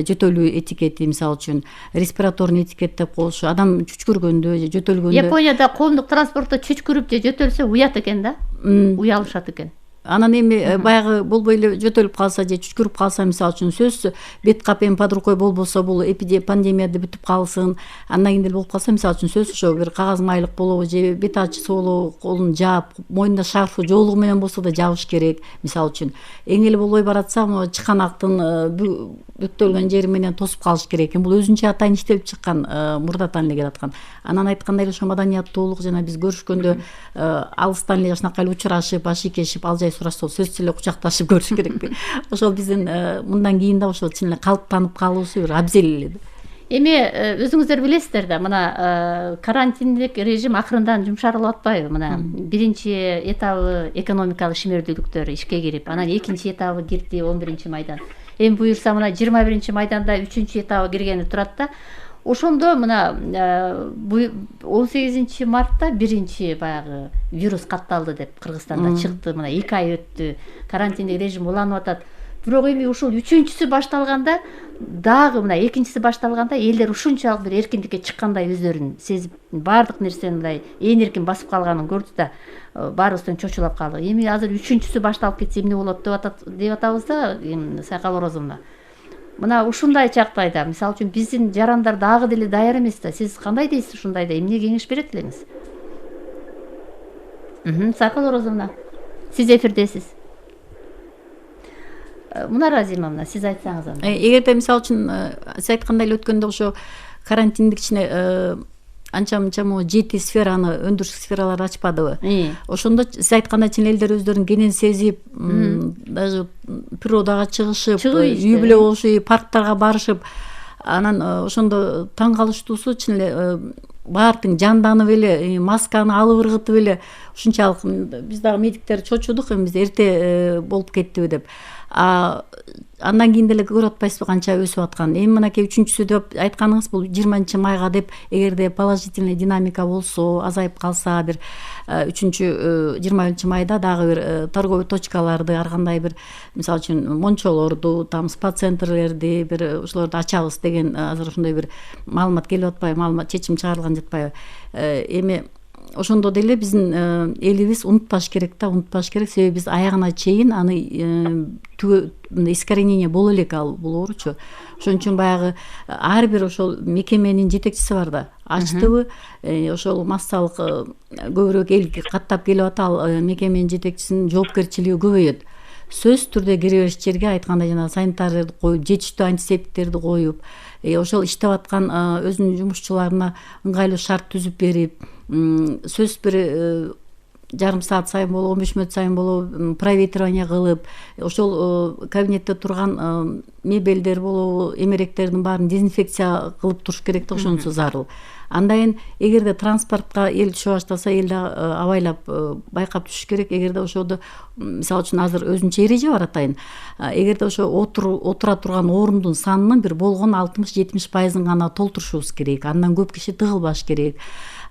жөтөлүү этикети, мисалы үчүн респираторный этикет деп коюшу, адам чүчкүргөндө же жөтөлгөндө. Японияда коомдук транспортто чүчкүрүп же жөтөлсө уят экен да, уялышат экен. Анан эми баягы болбой эле жөтөлүп калса же түшкүрүп калса, мисалы үчүн сөзсүз бет кап эми под рукой болбосо, бул пандемияда бүтүп калсын, андан кийин деле болуп калса, мисалы үчүн сөзсүз ошо бир кагаз майлык болобу же бет ачысы болобу, колун жаап, моюнда шарфы жоолугу менен болсо да жабыш керек. Мисалы үчүн эң эле болбой баратса, могу чыканактын бүктөлгөн жери менен тосуп калыш керек экен. Бул өзүнчө атайын иштелип чыккан, мурдатан эле келаткан. Анан айткандай эле ошо маданияттуулук жана биз көрүшкөндө алыстан эле ушунакай эле учурашып, башийкешип, ал жай сурашса сөзсүз эле кучакташып көрүш керекпи. Ошол биздин мындан кийин да ошол чын эле калыптанып калуусу бир абзел эле. Эми өзүңүздөр билесиздер да, мына карантиндик режим акырындан жумшарылып атпайбы? Мына биринчи этабы экономикалык ишмердүүлүктөр ишке кирип, анан экинчи этабы кирди 11 майдан. Эми буюрса мына 21 майданда 3-чү этабы киргени турат да. Ошондо мына 18 мартта биринчи баягы вирус катталды деп Кыргызстанда чыкты. Мына 2 ай өттү, карантиндик режим уланып атат. Бирок эми ушул 3-чүсү башталганда, дагы мына 2-чиси башталганда элдер ушунчалык бир эркиндикке чыккандай өздөрүн сезип, баардык нерсени мындай ээн эркин басып калганын көрдү да, баарыбыздан чочулап калдык. Эми азыр 3-чүсү башталып кетсе эмне болот деп атабыз да, Сайкал Орозовна. Мына ушундай жагдайда, мисалы үчүн биздин жарандар дагы деле даяр эмес да. Сиз кандай дейсиз ушундайда? Эмне кеңеш берет элеңиз? Сайкал Орозовна, сиз эфирдесиз. Мына Разимовна, сиз айтсаңыз анда. Эгерде мисалы үчүн сиз айткандай эле өткөндө ошо карантиндик ичине анча-мынча 7 сфераны, өндүрүш сфераларды ачпадыбы? Ошондо сиз айткандай чын элдер өздөрүн кенен сезип, даже природага чыгышып, үй бүлө болушуп, парктарга барышып, анан ошондо таң калыштуусу чын эле баардык жанданып эле, масканы алып ыргытып эле, ушунчалык биз дагы медиктер чочудук, эми биз эрте болуп кеттиби деп. Андан кийин деле көрүп атпайсызбы канча өсүп аткан. Эми мынакей 3-чүсү деп айтканыңыз, бул 20 майга деп, эгерде положительный динамика болсо, азайып калса, бир 20 майда дагы бир торговый точкаларды, ар кандай бир, мисалы үчүн мончолорду, там спа центрлерди бир ошолорду ачабыз деген азыр ошондой бир маалымат келип атпайбы, маалымат чечим чыгарылган жатпайбы? Эми ошондо деле биздин элибиз унутпаш керек да, унутпаш керек, себеби биз аягына чейин аны искоренение боло элек бул ооручу. Ошон үчүн баягы ар бир ошол мекеменин жетекчиси бар да, ачтыбы, ошол массалык көбүрөөк эл каттап келип атат, ал мекеменин жетекчисинин жоопкерчилиги көбөйөт. Сөзсүз түрдө кире бериш жерге айткандай жана санитарларды коюп, жетиштүү антисептиктерди коюп, ошол иштеп аткан өзүнүн жумушчуларына ыңгайлуу шарт түзүп берип, сөзсүз бир жарым саат сайын болобу, 15 мүнөт сайын болобу проветривание кылып, ошол кабинетте турган мебелдер болобу, эмеректердин баарын дезинфекция кылып туруш керек да, ошонусу зарыл. Андан эгерде транспортко эл түшө баштаса, эл да абайлап байкап түшүш керек. Эгерде ошодо мисалы үчүн азыр өзүнчө эреже бар атайын. Эгерде ошо отура турган орундун санынын бир болгон 60-70% гана толтурушубуз керек. Андан көп киши тыгылбаш керек.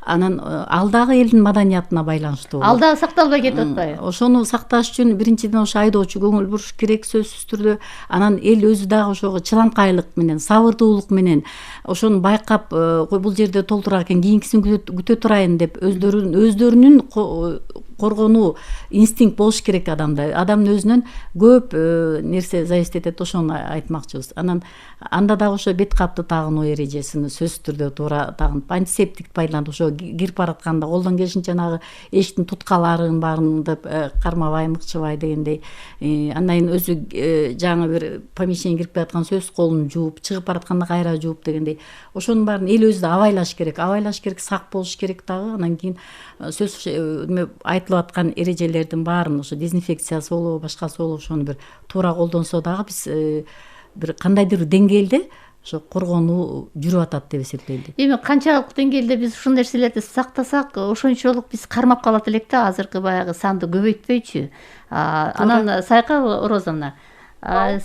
Анан ал дагы элдин маданиятына байланыштуу. Ал дагы сакталбай кетип атпайбы? Ошону сакташ үчүн биринчиден ошо айдоочу көңүл буруш керек сөзсүз түрдө. Анан эл өзү дагы ошого чыланкайлык менен, сабырдуулук менен ошону байкап, бул жерде толтурар экен, кийинкисин күтө турайын деп өздөрүнүн коргонуу инстинкт болуш керек адамда. Адамдын өзүнөн көп нерсе зависит этет, ошону айтмакчыбыз. Анан анда дагы ошо бет капты тагынуу эрежесин сөзсүз түрдө туура тагынып, антисептик байланып, ошо кирип баратканда колдон келишинче жанагы эшиктин туткаларын баарын деп кармабай, мыкчыбай дегендей. Андан кийин өзү жаңы бир помещение кирип бараткан сөзсүз колун жууп, чыгып баратканда кайра жууп дегендей. Ошонун баарын эл өзү да абайлаш керек, сак болуш керек дагы. Анан кийин сөзсүз айтылып аткан эрежелердин баарын, ошо дезинфекциясы болобу, башкасы болобу, ошону бир туура колдонсо дагы биз бир кандайдыр деңгээлде ошо коргонуу жүрүп атат деп эсептейт. Эми канчалык деңгээлде биз ушул нерселерди сактасак, ошончолук биз кармап калат элек да, азыркы баягы санды көбөйтпөйчү. Анан Сайкал Орозовна,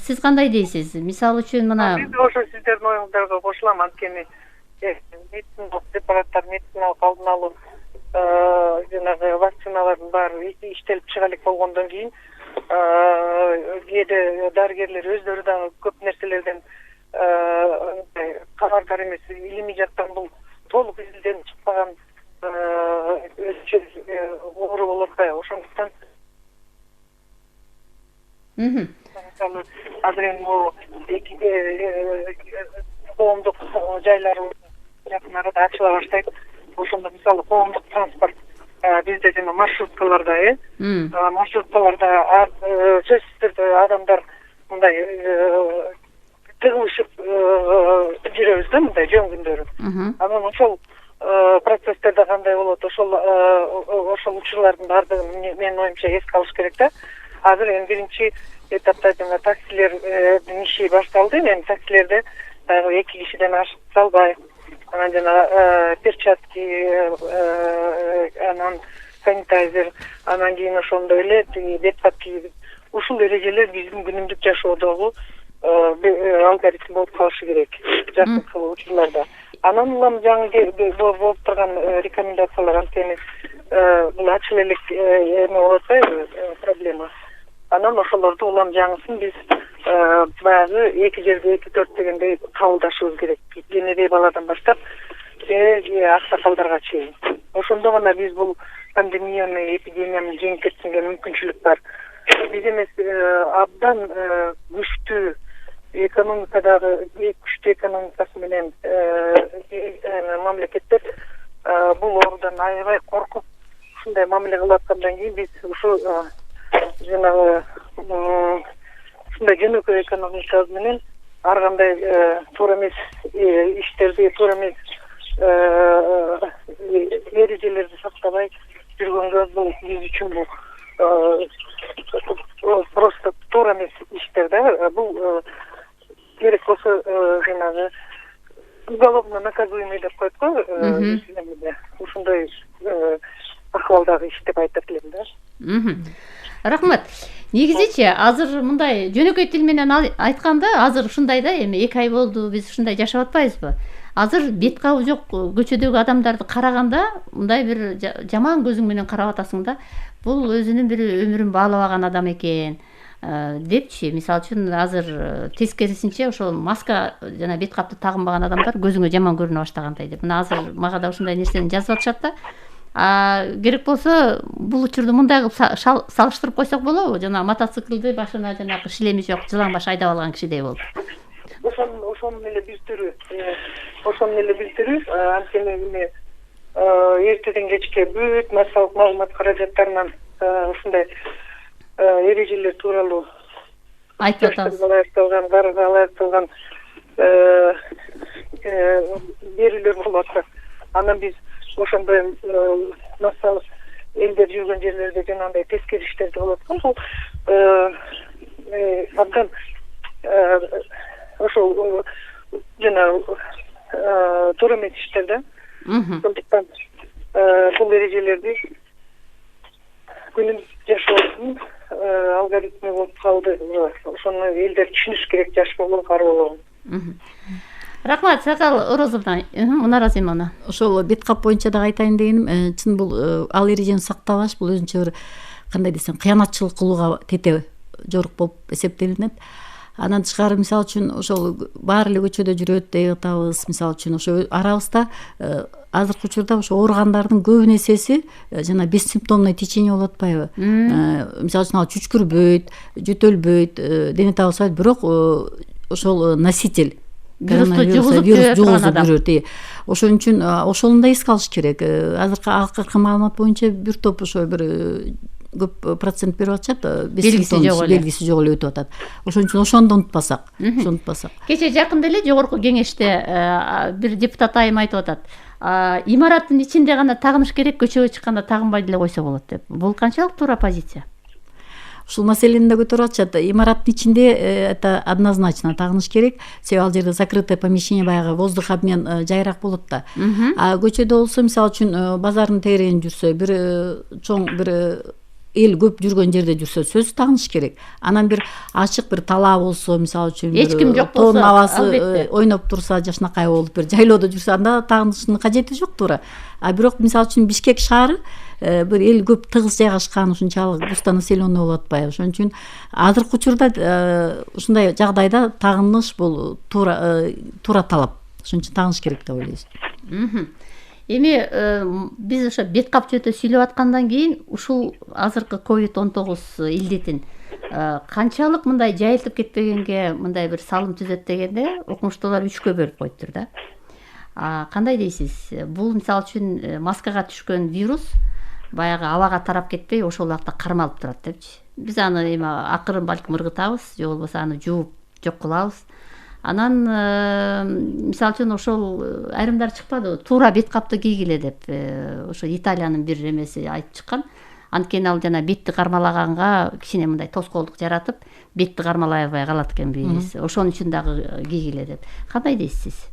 сиз кандай дейсиз? Мисалы үчүн мына мен ошо сиздердин оюңуздарга кошулам, анткени медициналык препараттар, медициналык алдын алуу жанагы вакциналардын баары иштелип чыга элек болгондон кийин кээде дарыгерлер өздөрү дагы көп нерселерден кабардар эмес, илимий жактан бул толук изилденип чыкпаган оору болуп атпайбы. Ошондуктан Мисалы азыр эми могу коомдук жайлар жакын арада ачыла баштайт. Ошондо мисалы коомдук транспорт бизде жана маршруткаларда маршруткаларда сөзсүз түрдө адамдар мындай тыгылышып жүрөбүз да мындай жөн күндөрү. Анан ошол процесстерде кандай болот, ошол учурлардын баардыгын менин оюмча эске алыш керек да. Азыр эми биринчи этапта жана таксилердин иши башталды. Эми таксилерде дагы 2 кишиден ашык салбай, анан жана перчатки, анан санитайзер, анан кийин ошондой эле бет кап кийип, ушул эрежелер биздин күнүмдүк жашоодогу алгоритм болуп калышы керек жакын учурларда. Анан улам жаңы болуп турган рекомендациялар анткени бул ачыл элек эме болуп атпайбы проблема. Анан ошолорду улам жаңысын биз баягы 2 жерде 2-4 дегендей кабылдашыбыз керек. Кенедей баладан баштап аксакалдарга чейин. Ошондо гана биз бул пандемияны, эпидемияны жеңип кеткенге мүмкүнчүлүк бар. Биз эмес абдан күчтүү экономикадагы күчтүү экономикасы менен мамлекеттер бул оорудан аябай коркуп ушундай мамиле кылып аткандан кийин биз ушу жанагы ушундай жөнөкөй экономикабыз менен ар кандай туура эмес иштерди, туура эмес эрежелерди сактабай жүргөнгө бул биз үчүн бул просто туура эмес иштер да. Бул керек болсо жанагы уголовно наказуемый деп коет го, ушундай акыбалдагы иш деп айтат элем да. Рахмат. Негизичи азыр мындай жөнөкөй тил менен айтканда азыр ушундай да, эми 2 ай болду биз ушундай жашап атпайбызбы? Азыр бет кабы жок көчөдөгү адамдарды караганда мындай бир жаман көзүң менен карап атасың да. Бул өзүнүн бир өмүрүн баалабаган адам экен депчи. Мисалы үчүн азыр тескерисинче ошол маска жана бет капты тагынбаган адамдар көзүңө жаман көрүнө баштагандай деп. Мына азыр мага да ушундай нерсени жазып атышат да. Керек болсо бул учурду мындай кылып салыштырып койсок болобу? Жана мотоциклди башына жанагы шлеми жок жылаң баш айдап алган кишидей болуп. Ошонун эле бир түрү, анткени эртеден кечке бүт массалык маалымат каражаттарынан ушундай эрежелер тууралуу айтып атабыз. Ылайыкталган берүүлөр болуп атат. Анан биз ошондой массалык элдер жүргөн жерлерде жанагындай тескери иштерди кылып аткан. Бул абдан ошол жанагы туура эмес иштер да. Сондуктан бул эрежелерди күнүмдүк жашоодун алгоритми болуп калды. Ошону элдер түшүнүш керек, жаш болобу, кары болобу. Рахмат, Сакал Орозовна. Мунара Зимовна. Ошол бет кап боюнча да айтайын дегеним, чын бул ал эрежени сактабаш бул өзүнчө бир кандай десем кыянатчылык кылууга тете жорук болуп эсептелинет. Анан тышкары мисалы үчүн ошол баары эле көчөдө жүрөт деп атабыз. Мисалы үчүн ошо арабызда азыркы учурда ошо оорugандардын көп нерсеси жана бессимптомный течение болуп атпайбы? Мисалы үчүн ал чүчкүрбөйт, жөтөлбөйт, дене табылбайт, бирок ошол носитель вирус жугузуп жүрөт. Ошон үчүн ошону да эске алыш керек. Акыркы маалымат боюнча бир топ ошо бир көп процент берип атышат, белгиси жок эле өтүп атат. Ошон үчүн ошону унутпасак. Кече жакында эле жогорку кеңеште бир депутат айым айтып атат. Имараттын ичинде гана тагыныш керек, көчөгө чыкканда тагынбай деле койсо болот деп. Бул канчалык туура позиция? Ушул маселени да көтөрүп атышат. Имараттын ичинде это однозначно тагыныш керек. Себеби ал жерде закрытое помещение, баягы воздух обмен жайыраак болот да. Көчөдө болсо мисалы үчүн базардын тегерегинде жүрсө, бир чоң бир эл көп жүргөн жерде жүрсө сөзсүз тагыныш керек. Анан бир ачык бир талаа болсо, мисалы үчүн эч ким жок болсо, тоонун абасы ойноп турса, жашнакай болуп бир жайлоодо жүрсө, анда тагынычтын кажети жок туура. Бирок мисалы үчүн Бишкек шаары бир эл көп тыгыз жайгашкан, ушунчалык густонаселенный болуп атпайбы. Ошон үчүн азыркы учурда ушундай жагдайда тагыныш бул туура талап. Ошон үчүн тагыныш керек деп ойлойбуз. Эми биз ошо бет кап жөнүндө сүйлөп аткандан кийин ушул азыркы COVID-19 илдетин канчалык мындай жайылтып кетпегенге мындай бир салым түзөт дегенде окумуштуулар 3кө бөлүп коюптур да. Кандай дейсиз? Бул мисалы үчүн маскага түшкөн вирус баягы абага тарап кетпей ошол убакта кармалып турат депчи. Биз аны эми акырын балким ыргытабыз, же болбосо аны жууп жок кылабыз. Анан мисалы үчүн ошол айрымдар чыкпады, туура бет капты кийгиле деп. Ошо Италиянын бир эмеси айтып чыккан. Анткени ал жана бетти кармалаганга кичине мындай тоскоолдук жаратып, бетти кармалай албай калат экенбиз. Ошон үчүн дагы кийгиле деп. Кандай дейсиз?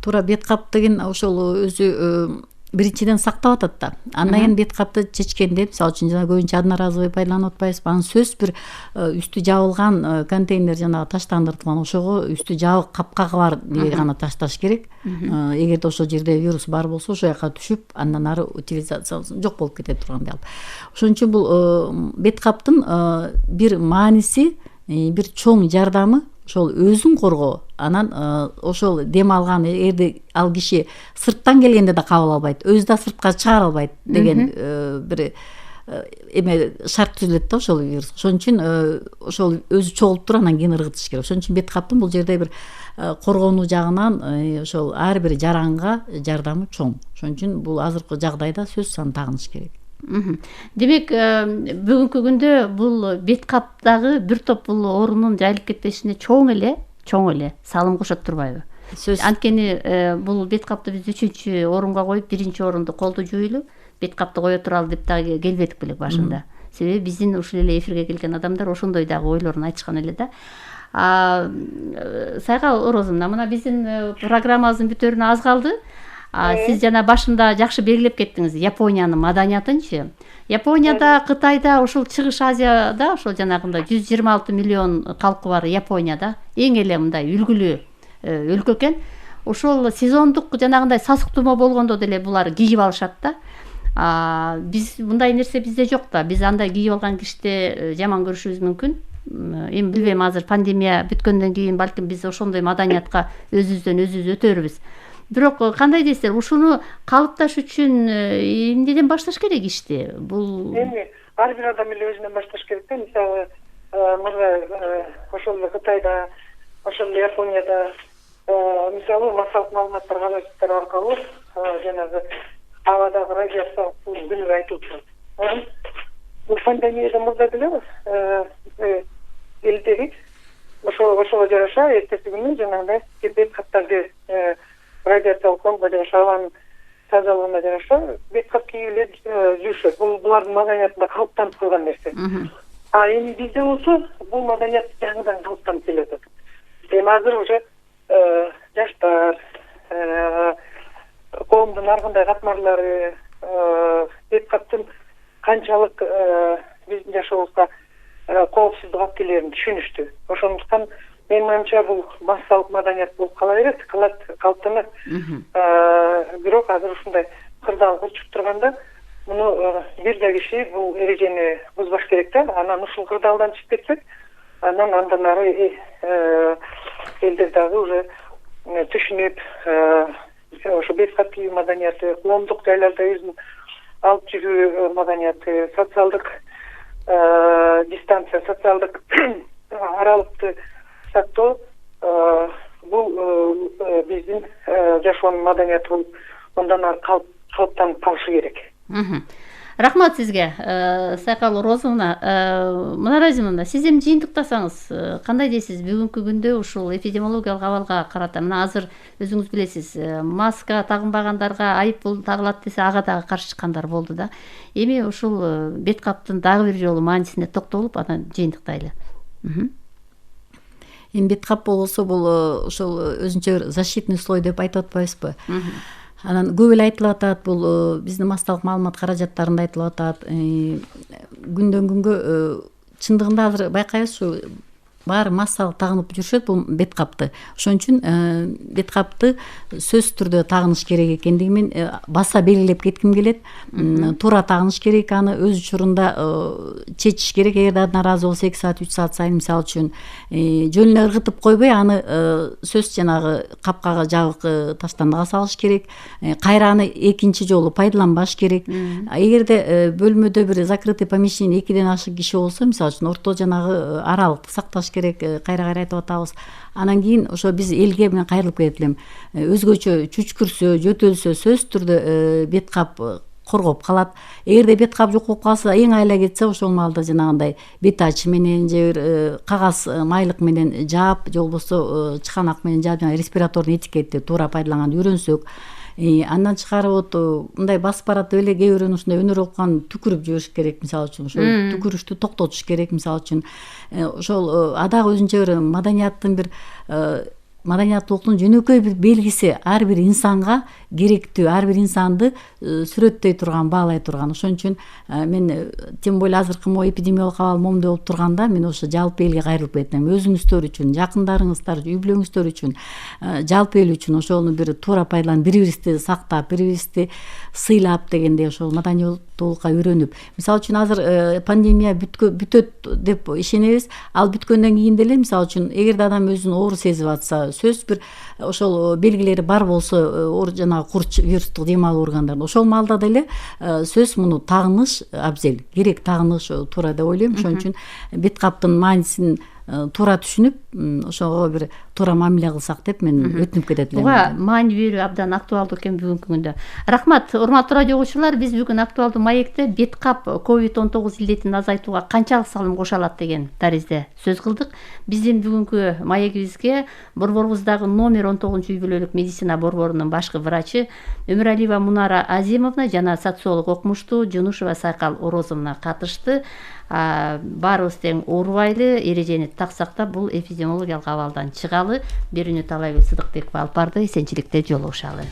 Туура бет кап деген ошол өзү биринчиден сактап атат да. Андан кийин бет капты чечкенде, мисалы үчүн жана көбүнчө одноразовый пайдаланып атпайбызбы? Анын сөзсүз бир үстү жабылган контейнер жанагы таштандырылган, ошого үстү жабык капкагы бар диye гана ташташ керек. Эгерде ошол жерде вирус бар болсо, ошол жака түшүп, андан ары утилизациясы жок болуп кете тургандай алып. Ошон үчүн бул бет каптын бир мааниси, бир чоң жардамы ошол өзүн коргоо. Анан ошол дем алган, эгерде ал киши сырттан келгенде да кабыл албайт, өзү да сыртка чыгара албайт деген бир эме шарт түзүлөт да ошол вирус. Ошон үчүн ошол өзү чогулуп туруп анан кийин ыргытыш керек. Ошон үчүн бет каптын бул жерде бир коргонуу жагынан ошол ар бир жаранга жардамы чоң. Ошон үчүн бул азыркы жагдайда сөзсүз аны тагыныш керек. Демек, бүгүнкү күндө бул бет каптагы бир топ бул оорунун жайылып кетпешине чоң эле салым кошот турбайбы? Анткени бул бет капты биз 3-чү орунга коюп, 1-чи орунду колду жуйлу, бет капты кое туралы деп дагы келбедик белек башында. Себеби биздин ушул эле эфирге келген адамдар ошондой дагы ойлорун айтышкан эле да. Сайгал Орозовна, мына биздин программабыздын бүтөрүнө аз калды. Сиз жана башында жакшы белгилеп кеттиңиз Япониянын маданиятынчы. Японияда, Кытайда, ушул Чыгыш Азияда, ошол жанагындай 126 миллион калкы бар Японияда эң эле мындай үлгүлүү өлкө экен. Ошол сезондук жанагындай сасык тумоо болгондо деле булар кийип алышат да. Биз мындай нерсе бизде жок да. Биз андай кийип алган кишти жаман көрүшүбүз мүмкүн. Эми билбейм, азыр пандемия бүткөндөн кийин балким биз ошондой маданиятка өзүбүздөн өзүбүз өтөрбүз. Бирок кандай дейсиздер, ушуну калыпташ үчүн эмнеден башташ керек ишти? Бул эми ар бир адам эле өзүнөн башташ керек да. Мисалы, мына ошол Кытайда, ошол Японияда мисалы массалык маалыматтар газеттер аркылуу жанагы абадагы радиациялык күнү айтылып турат. Бул пандемиядан мурда билебиз, элдеги ошого жараша эртеси күнү жанагындай бет каптарды радиациялык фонго жараша, абанын тазалыгына жараша бет кап кийип жүрүшөт. Булардын маданиятында калыптанып калган нерсе. Эми бизде болсо бул маданият жаңыдан калыптанып келет. Эми азыр уже жаштар, коомдун ар кандай катмарлары бет каптын канчалык биздин жашообузга коопсуздук алып келерин түшүнүштү. Ошондуктан менин оюмча бул массалык маданият болуп кала берет, калыптанат. Бирок азыр ушундай кырдаал урчуп турганда муну бир да киши бул эрежени бузбаш керек да. Анан ушул кырдаалдан чыгып кетсек, андан ары элдер дагы уже түшүнүп, ошо бет кап кийүү маданияты, коомдук жайларда өзүн алып жүрүү маданияты, социалдык дистанция, социалдык аралыкты сактоо, бул биздин жашоонун маданияты болуп, ондан ары калыптанып калышы керек. Рахмат сизге, Сайкал Орозовна. Мунаразимовна, сиз эми жыйынтыктасаңыз, кандай дейсиз бүгүнкү күндө ушул эпидемиологиялык абалга карата? Мына азыр өзүңүз билесиз, маска тагынбагандарга айыппул тагылат десе, ага дагы каршы чыккандар болду да. Эми ушул бет каптын дагы бир жолу маанисине токтолуп, анан жыйынтыктайлы. Эми бет кап болсо бул ошол өзүнчө бир защитный слой деп айтып атпайбызбы? Анан көп эле айтылып атат, бул биздин массалык маалымат каражаттарында айтылып атат. Күндөн күнгө чындыгында азыр байкайбыз, ушу баары массалык тагынып жүрүшөт бул бет капты. Ошон үчүн бет капты сөзсүз түрдө тагыныш керек экендиги мен баса белгилеп кетким келет. Туура тагыныш керек, аны өз учурунда чечиш керек. Эгерде наразы болсо 2 саат 3 саат сайын мисалы үчүн жөн эле ыргытып койбой, аны сөз жанагы капкага жабык таштандыга салыш керек. Кайра аны экинчи жолу пайдаланбаш керек. Эгерде бөлмөдө бир закрытый помещение 2ден ашык киши болсо, мисалы үчүн орто жанагы аралыкты сакташ керек. Кайра айтып атабыз. Анан кийин ошо биз элге мен кайрылып кетет элем. Өзгөчө чүчкүрсө, жөтөлсө сөзсүз түрдө бет кап коргоп калат. Эгерде бет кап жок болуп калса, эң айла кетсе ошол маалда жанагындай бет ачы менен же бир кагаз майлык менен жаап, же болбосо чыканак менен жаап, жана респираторный этикетти туура пайдаланганды үйрөнсөк, андан тышкары мындай басып баратып эле кээ бирөөнүн ушундай өнөр окуган түкүрүп жибериш керек, мисалы үчүн ошол түкүрүштү токтотуш керек, мисалы үчүн ошол адагы өзүнчө бир маданияттын бир маданияттуулуктун жөнөкөй бир белгиси, ар бир инсанга керектүү, ар бир инсанды сүрөттөй турган, баалай турган. Ошон үчүн мен тем более азыркы эпидемиологиялык абал момундай болуп турганда мен ошо жалпы элге кайрылып кетем. Өзүңүздөр үчүн, жакындарыңыздар, үй бүлөңүздөр үчүн, жалпы эл үчүн ошону бир туура пайдаланып, бири-бирибизди сактап, бири-бирибизди сыйлап дегендей ошол маданияттуулукка үйрөнүп. Мисалы үчүн азыр пандемия бүтөт деп ишенебиз. Ал бүткөндөн кийин деле мисалы үчүн эгерде адам өзүн оор сезип атса, сөз бир ошол белгилери бар болсо, жанагы курч вирустук дем алуу органдарында, ошол маалда деле сөз муну тагыныш абзел, керек тагыныш туура деп ойлойм. Ошон үчүн бет каптын маанисин туура түшүнүп, ошого бир туура мамиле кылсак деп мен өтүнүп кетет элем. Буга маани берүү абдан актуалдуу экен бүгүнкү күндө. Рахмат, урматтуу радио угуучулар, биз бүгүн актуалдуу маекте бет кап COVID-19 илдетин азайтууга канчалык салым кошо алат деген таризде сөз кылдык. Биздин бүгүнкү маегибизге борборубуздагы номер 19 үй бүлөлүк медицина борборунун башкы врачы Өмүралиева Мунара Азимовна жана социолог окумуштуу Жунушева Сайкал Орозовна катышты. Баарыбыз тең оорубайлы, эрежени так сактап, бул эпидемиологиялык абалдан чыгалы. Берүүнү Талайбек Сыдыкбеков алып барды. Эсенчиликте жолугушалы.